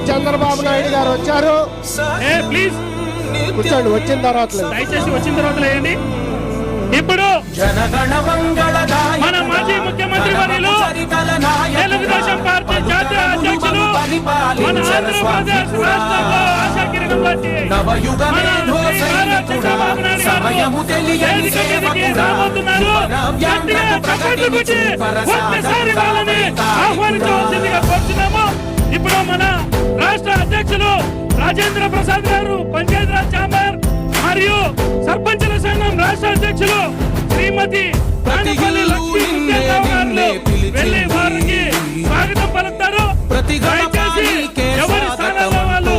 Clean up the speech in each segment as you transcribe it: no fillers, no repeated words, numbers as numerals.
చంద్రబాబు నాయుడు గారు వచ్చారు. ప్లీజ్ కూర్చోండి, వచ్చిన తర్వాత దయచేసి వచ్చిన తర్వాత లేండి. ఇప్పుడు మన మాజీ ముఖ్యమంత్రి వర్యులు తెలుగుదేశం పార్టీ జాతీయ అధ్యక్షులు మన ఆంధ్రప్రదేశ్ రాష్ట్రంలో ఆశా కిరణం లాంటి చంద్రబాబు నాయుడు గారు రాబోతున్నారు. గట్టిగా చప్పట్లు కొట్టి ఒక్కసారి వాళ్ళని ఆహ్వానించవలసిందిగా కోరుతున్నాము. ఇప్పుడు మన రాష్ట్ర అధ్యక్షులు రాజేంద్ర ప్రసాద్ గారు, పంచాయతీరాజ్ ఛాంబర్ మరియు సర్పంచుల సంఘం రాష్ట్ర అధ్యక్షులు శ్రీమతి రాణిపల్లి లక్ష్మీ ముత్యాలరావు గారు వెళ్లి వారికి స్వాగతం పలుకుతారు. దయచేసి ఎవరి స్థానాల్లో వాళ్ళు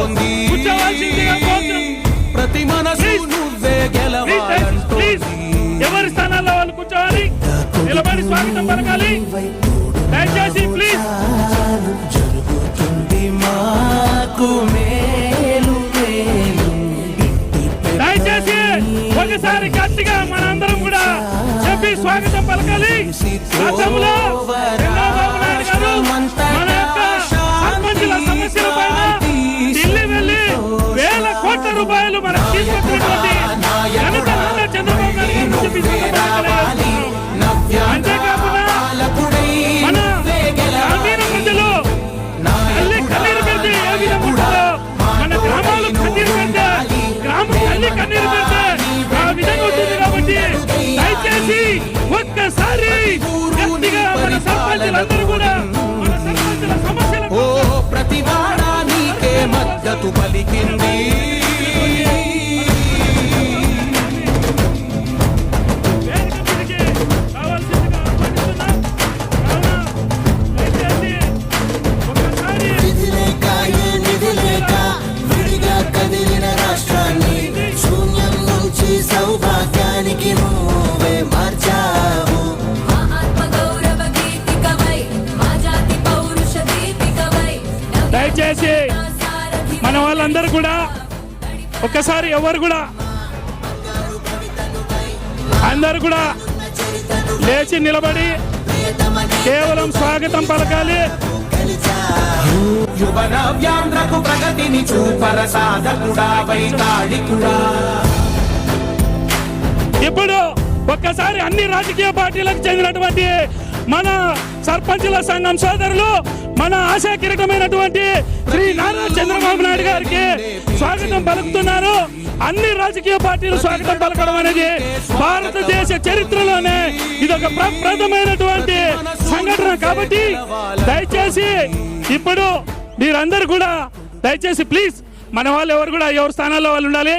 కూర్చోవాల్సిందిగా ప్లీజ్ ఎవరి స్థానాల్లో వాళ్ళు కూర్చోవాలి, నిలబడి స్వాగతం పలకాలి. దయచేసి ప్లీజ్ దయచేసి ఒకసారి గట్టిగా మనందరం కూడా చెప్పి స్వాగతం పలకాలి. గతంలో చంద్రబాబు నాయుడు గారు మన యొక్క సర్పంచుల సమస్యల పైన ఢిల్లీ వెళ్లి వేల కోట్ల రూపాయలు మనకు తీసుకొచ్చినటువంటి ఘనత చంద్రబాబు నాయుడు అంతేకాకుండా మన గ్రామీణ ప్రజలు కన్నీరు పెడితే ఏ విధంగా మన గ్రామాలు కన్నీరు పెడితే గ్రామం తల్లి కన్నీరు పెడితే ఆ విధంగా ఉంటుంది. కాబట్టి దయచేసి ఒక్కసారి గట్టిగా మన సర్పంచులందరూ కూడా మన సర్పంచుల సమస్యలకు ప్రతివాడా నీకే మద్దతు పలికింది. దయచేసి మన వాళ్ళందరూ కూడా ఒక్కసారి ఎవరు కూడా అందరు కూడా లేచి నిలబడి కేవలం స్వాగతం పలకాలి. ఇప్పుడు ఒక్కసారి అన్ని రాజకీయ పార్టీలకు చెందినటువంటి మన సర్పంచుల సంఘం సోదరులు మన ఆశా కిరీటమైనటువంటి శ్రీ నారా చంద్రబాబు నాయుడు గారికి స్వాగతం పలుకుతున్నారు. అన్ని రాజకీయ పార్టీలు స్వాగతం పలకడం అనేది భారతదేశ చరిత్రలోనే ఇదొక ప్రప్రథమైనటువంటి సంఘటన. కాబట్టి దయచేసి ఇప్పుడు మీరందరూ కూడా దయచేసి ప్లీజ్ మన వాళ్ళు ఎవరు కూడా ఎవరి స్థానాల్లో వాళ్ళు ఉండాలి.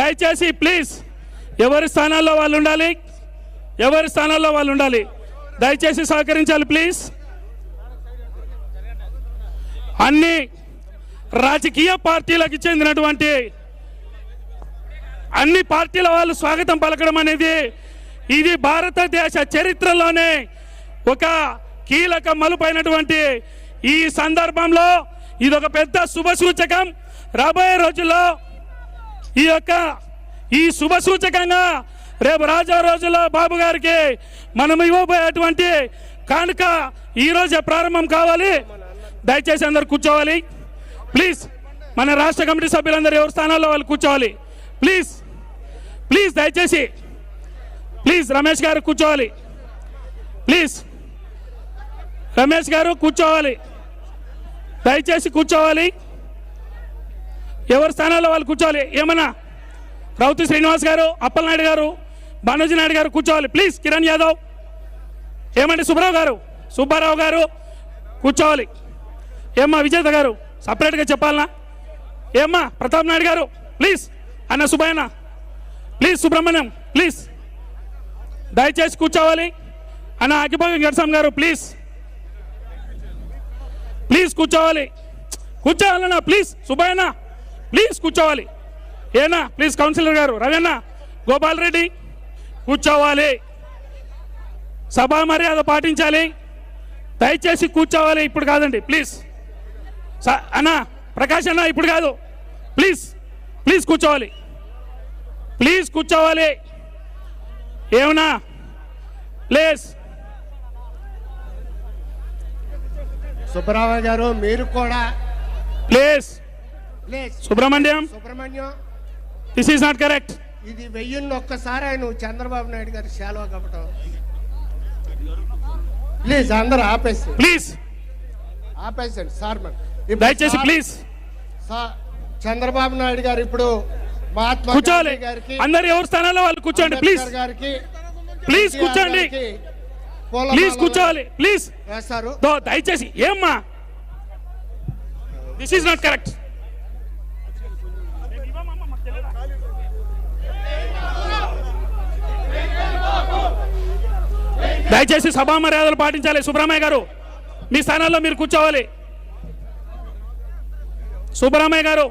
దయచేసి ప్లీజ్ ఎవరి స్థానాల్లో వాళ్ళు ఉండాలి, ఎవరి స్థానాల్లో వాళ్ళు ఉండాలి. దయచేసి సహకరించాలి ప్లీజ్. అన్ని రాజకీయ పార్టీలకు చెందినటువంటి అన్ని పార్టీల వాళ్ళు స్వాగతం పలకడం అనేది ఇది భారతదేశ చరిత్రలోనే ఒక కీలక మలుపైనటువంటి ఈ సందర్భంలో ఇదొక పెద్ద శుభ సూచకం. రాబోయే రోజుల్లో ఈ శుభ సూచకంగా రేపు రాజా రోజుల్లో బాబు గారికి మనం ఇవ్వబోయేటువంటి కానుక ఈ రోజే ప్రారంభం కావాలి. దయచేసి అందరు కూర్చోవాలి ప్లీజ్. మన రాష్ట్ర కమిటీ సభ్యులందరూ ఎవరి స్థానాల్లో వాళ్ళు కూర్చోవాలి ప్లీజ్. ప్లీజ్ దయచేసి ప్లీజ్ రమేష్ గారు కూర్చోవాలి ప్లీజ్. రమేష్ గారు కూర్చోవాలి, దయచేసి కూర్చోవాలి. ఎవరి స్థానాల్లో వాళ్ళు కూర్చోవాలి. ఏమన్నా రౌతి శ్రీనివాస్ గారు, అప్పలనాయుడు గారు, బానోజీ నాయుడు గారు కూర్చోవాలి ప్లీజ్. కిరణ్ యాదవ్, ఏమండి సుబ్బారావు గారు కూర్చోవాలి. ఏమ్మా విజేత గారు సపరేట్గా చెప్పాలనా? ఏమ్మా ప్రతాప్ నాయుడు గారు ప్లీజ్. అన్న సుబ్బయ్యన ప్లీజ్. సుబ్రహ్మణ్యం ప్లీజ్ దయచేసి కూర్చోవాలి. అన్న అకిపోయి గడ్సం గారు ప్లీజ్ కూర్చోవాలి. కూర్చోవాలన్నా ప్లీజ్. సుబ్బయ్యన ప్లీజ్ కూర్చోవాలి. ఏనా ప్లీజ్. కౌన్సిలర్ గారు రవీణ గోపాల్ రెడ్డి కూర్చోవాలి. సభా మర్యాద పాటించాలి, దయచేసి కూర్చోవాలి. ఇప్పుడు కాదండి ప్లీజ్. అన్న ప్రకాష్ అన్న ఇప్పుడు కాదు ప్లీజ్. కూర్చోవాలి కూర్చోవాలి. ఏమన్నా ప్లీజ్. సుబ్బారావు గారు మీరు కూడా please please Subrahmanyam, Subrahmanyam, this is not correct. ఇది వెయ్యిన్ని ఒక్కసారి నువ్వు చంద్రబాబు నాయుడు గారి శాలువా కప్పటం. ప్లీజ్ అందరూ ఆపేసి ప్లీజ్ ఆపేసండి సార్. దయచేసి ప్లీజ్ చంద్రబాబు నాయుడు గారు ఇప్పుడు మహాత్మా కూర్చోవాలి. గాంధీ గారికి, అందరు ఎవరి స్థానాల్లో వాళ్ళు కూర్చోండి. ప్లీజ్ అంబేద్కర్ గారికి, ప్లీజ్ కూర్చోండి. గారికి ప్లీజ్ కూర్చోవాలి. ప్లీజ్ వేస్తారు. దయచేసి. ఏమ్మా, దిస్ ఈస్ నాట్ కరెక్ట్. దయచేసి సభా మర్యాదలు పాటించాలి. సుబ్రహ్మణ్య గారు, మీ స్థానాల్లో మీరు కూర్చోవాలి. సుబ్రహ్మణ్య గారు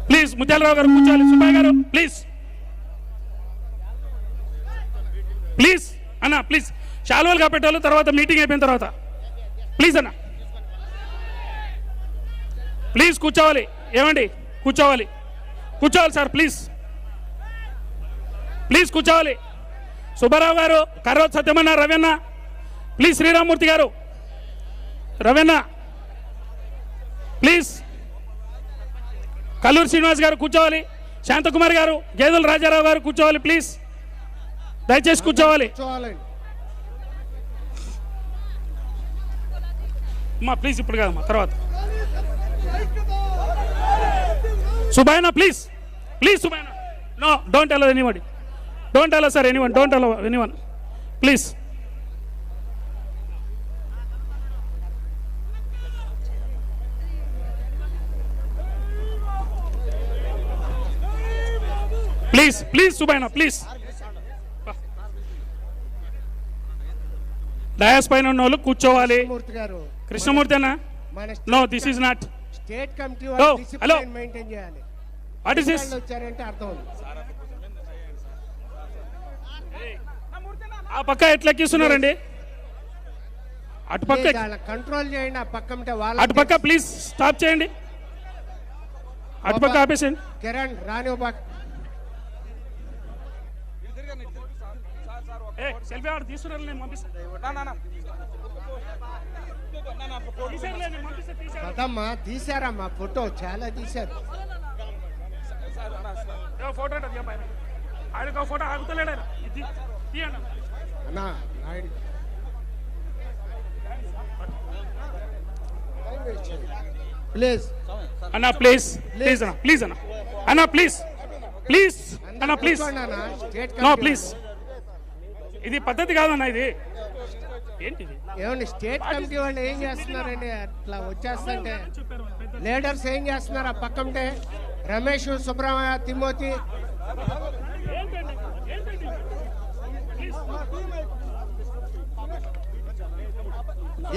ప్లీజ్. ముత్యాలరావు గారు కూర్చోవాలి. సుబ్బయ్య గారు ప్లీజ్ ప్లీజ్ అన్న, ప్లీజ్. శాలువాలు కాపెట్టాలి తర్వాత మీటింగ్ అయిపోయిన తర్వాత. ప్లీజ్ అన్న, ప్లీజ్ కూర్చోవాలి. ఏమండి, కూర్చోవాలి. కూర్చోవాలి సార్, ప్లీజ్ ప్లీజ్ కూర్చోవాలి. సుబ్బారావు గారు, కర్రోత్ సత్యమన్న, రవీణ ప్లీజ్. శ్రీరామూర్తి గారు, రవీణ ప్లీజ్. కల్లూరు శ్రీనివాస్ గారు కూర్చోవాలి. శాంతకుమార్ గారు, గేదెల రాజారావు గారు కూర్చోవాలి. ప్లీజ్ దయచేసి కూర్చోవాలి. అమ్మా ప్లీజ్, ఇప్పుడు కాదమ్మా, తర్వాత. Subbaiah please, please Subbaiah. No, don't allow anybody. Don't allow sir anyone. Don't allow anyone, please. Please please Subbaiah please. Dais పైన ఉన్న వాళ్ళు కూర్చోవాలి. కృష్ణమూర్తి అన్న, no this is not. State committee hello, discipline maintain చేయాలి. What is this? వచ్చారంటే అర్థం ఉంది. ఆ పక్క ఎట్లా ఎక్కిస్తున్నారండి? అటుపక్క కంట్రోల్ చేయండి. ఆ పక్క ఉంటే వాళ్ళ అటుపక్క ప్లీజ్ స్టాప్ చేయండి. అటుపక్క ఆపేసేయండి. కిరణ్ రాని సెల్ఫీ ఆర్డర్ తీసుకున్నారు, నేను పంపిస్తాను. కదమ్మా, తీశారమ్మా ఫోటో, చాలా తీశారు. ఫోటో ఆయన ఫోటో ఆగుతలేడు. తీయండి అన్నా నాయుడు. ప్లీజ్ అన్నా, ప్లీజ్ ప్లీజ్ అన్న, ప్లీజ్ అన్న, అన్నా ప్లీజ్ ప్లీజ్ అన్న, ప్లీజ్. నో ప్లీజ్, ఇది పద్ధతి కాదన్న. ఇది ఏంటిది? ఏమండి, స్టేట్ కమిటీ వాళ్ళు ఏం చేస్తున్నారండి? అట్లా వచ్చేస్తుంటే లీడర్స్ ఏం చేస్తున్నారు? ఆ పక్క ఉంటే రమేష్, సుబ్రహ్మణ్య, తిమోతి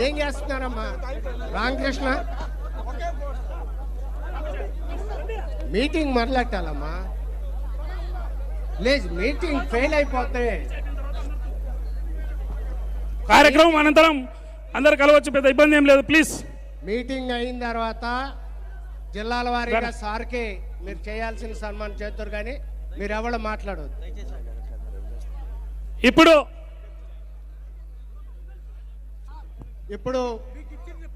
ఏం చేస్తున్నారమ్మా? రామకృష్ణ మీటింగ్ మొదలెట్టాలమ్మా. ప్లీజ్, మీటింగ్ ఫెయిల్ అయిపోతే కార్యక్రమం అనంతరం అందరు కలవచ్చు, పెద్ద ఇబ్బంది ఏం లేదు. ప్లీజ్. మీటింగ్ అయిన తర్వాత జిల్లాల వారీగా సార్కి మీరు చేయాల్సిన సన్మానం చేస్తారు, కానీ మీరు ఎవరు మాట్లాడవద్దు. ఇప్పుడు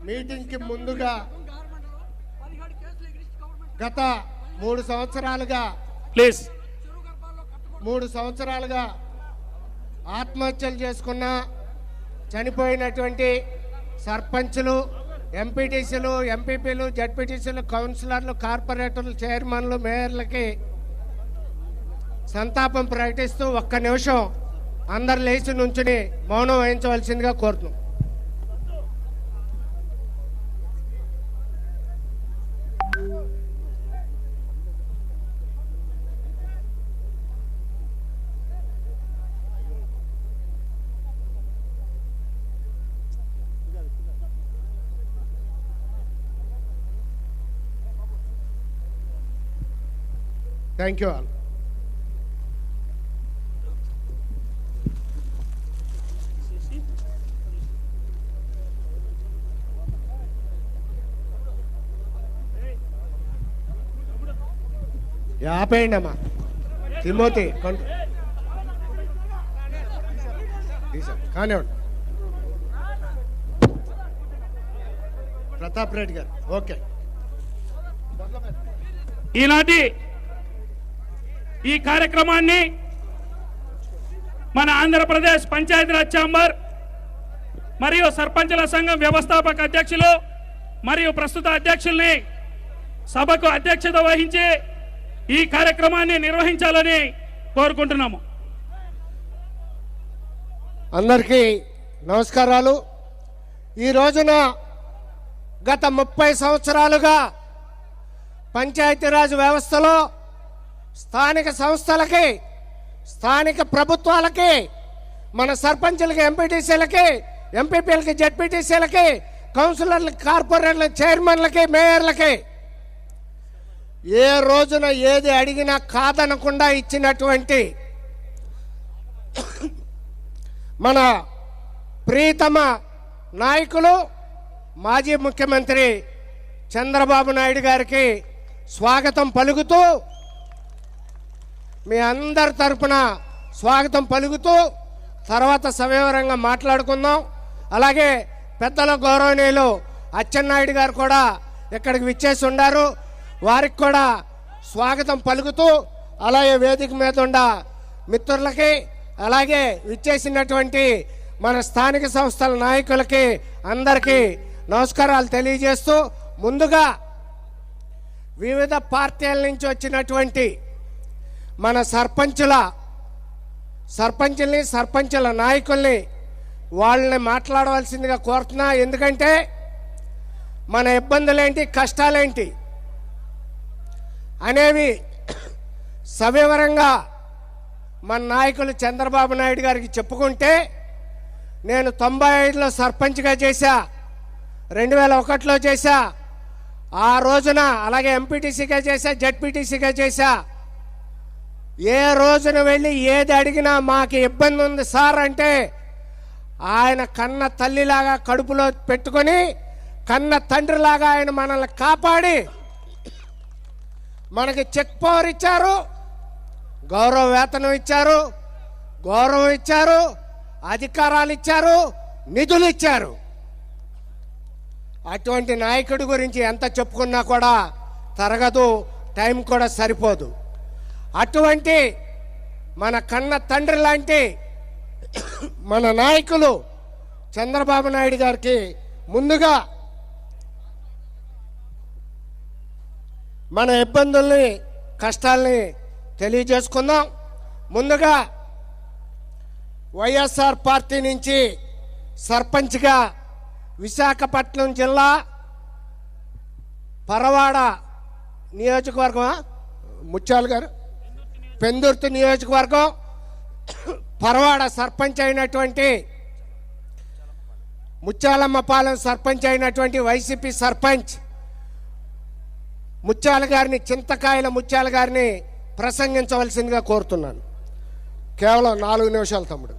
మీటింగ్కి ముందుగా గత 3 సంవత్సరాలుగా ప్లీజ్ 3 సంవత్సరాలుగా ఆత్మహత్యలు చేసుకున్న చనిపోయినటువంటి సర్పంచులు, ఎంపీటీసీలు, ఎంపీపీలు, జడ్పీటీసీలు, కౌన్సిలర్లు, కార్పొరేటర్లు, చైర్మన్లు, మేయర్లకి సంతాపం ప్రకటిస్తూ ఒక్క నిమిషం అందరు లేచి నుంచుని మౌనం వహించవలసిందిగా కోరుతున్నాం. Thank you all. ఆపేయండి అమ్మా. తిమోతి కానివ్వండి. ప్రతాప్ రెడ్డి గారు. ఓకే. ఈనాటి ఈ కార్యక్రమాన్ని మన ఆంధ్రప్రదేశ్ పంచాయతీరాజ్ ఛాంబర్ మరియు సర్పంచుల సంఘం వ్యవస్థాపక అధ్యక్షులు మరియు ప్రస్తుత అధ్యక్షుల్ని సభకు అధ్యక్షత వహించి ఈ కార్యక్రమాన్ని నిర్వహించాలని కోరుకుంటున్నాము. అందరికీ నమస్కారాలు. ఈ రోజున గత 30 సంవత్సరాలుగా పంచాయతీరాజ్ వ్యవస్థలో స్థానిక సంస్థలకి, స్థానిక ప్రభుత్వాలకి, మన సర్పంచులకి, ఎంపీటీసీలకి, ఎంపీపీలకి, జెడ్పీటీసీలకి, కౌన్సిలర్లకి, కార్పొరేట్లకి, చైర్మన్లకి, మేయర్లకి ఏ రోజున ఏది అడిగినా కాదనకుండా ఇచ్చినటువంటి మన ప్రియతమ నాయకులు మాజీ ముఖ్యమంత్రి చంద్రబాబు నాయుడు గారికి స్వాగతం పలుకుతూ, మీ అందరి తరపున స్వాగతం పలుకుతూ తర్వాత సవివరంగా మాట్లాడుకుందాం. అలాగే పెద్దల గౌరవనీయులు అచ్చెన్నాయుడు గారు కూడా ఇక్కడికి విచ్చేసి ఉన్నారు. వారికి కూడా స్వాగతం పలుకుతూ, అలాగే వేదిక మీద ఉన్న మిత్రులకి, అలాగే విచ్చేసినటువంటి మన స్థానిక సంస్థల నాయకులకి అందరికీ నమస్కారాలు తెలియజేస్తూ, ముందుగా వివిధ పార్టీల నుంచి వచ్చినటువంటి మన సర్పంచుల్ని, సర్పంచుల నాయకుల్ని వాళ్ళని మాట్లాడవలసిందిగా కోరుతున్నా. ఎందుకంటే మన ఇబ్బందులేంటి, కష్టాలేంటి అనేవి సవివరంగా మన నాయకులు చంద్రబాబు నాయుడు గారికి చెప్పుకుంటే, నేను 95లో సర్పంచ్గా చేశా, 2001లో చేశా, ఆ రోజున అలాగే ఎంపీటీసీగా చేశా, జెడ్పీటీసీగా చేశా. ఏ రోజున వెళ్ళి ఏది అడిగినా మాకు ఇబ్బంది ఉంది సార్ అంటే, ఆయన కన్న తల్లిలాగా కడుపులో పెట్టుకొని, కన్న తండ్రిలాగా ఆయన మనల్ని కాపాడి మనకి చెక్ పవర్ ఇచ్చారు, గౌరవ వేతనం ఇచ్చారు, గౌరవం ఇచ్చారు, అధికారాలు ఇచ్చారు, నిధులు ఇచ్చారు. అటువంటి నాయకుడి గురించి ఎంత చెప్పుకున్నా కూడా తరగదు, టైం కూడా సరిపోదు. అటువంటి మన కన్న తండ్రి లాంటి మన నాయకులు చంద్రబాబు నాయుడు గారికి ముందుగా మన ఇబ్బందుల్ని, కష్టాల్ని తెలియజేసుకుందాం. ముందుగా వైఎస్ఆర్ పార్టీ నుంచి సర్పంచ్గా విశాఖపట్నం జిల్లా పరవాడ నియోజకవర్గం, ముత్యాల గారు పెందుర్తి నియోజకవర్గం పరవాడ సర్పంచ్ అయినటువంటి, ముత్యాలమ్మపాలెం సర్పంచ్ అయినటువంటి వైసీపీ సర్పంచ్ ముత్యాల గారిని, చింతకాయల ముత్యాల గారిని ప్రసంగించవలసిందిగా కోరుతున్నాను. కేవలం 4 నిమిషాలు తమ్ముడు.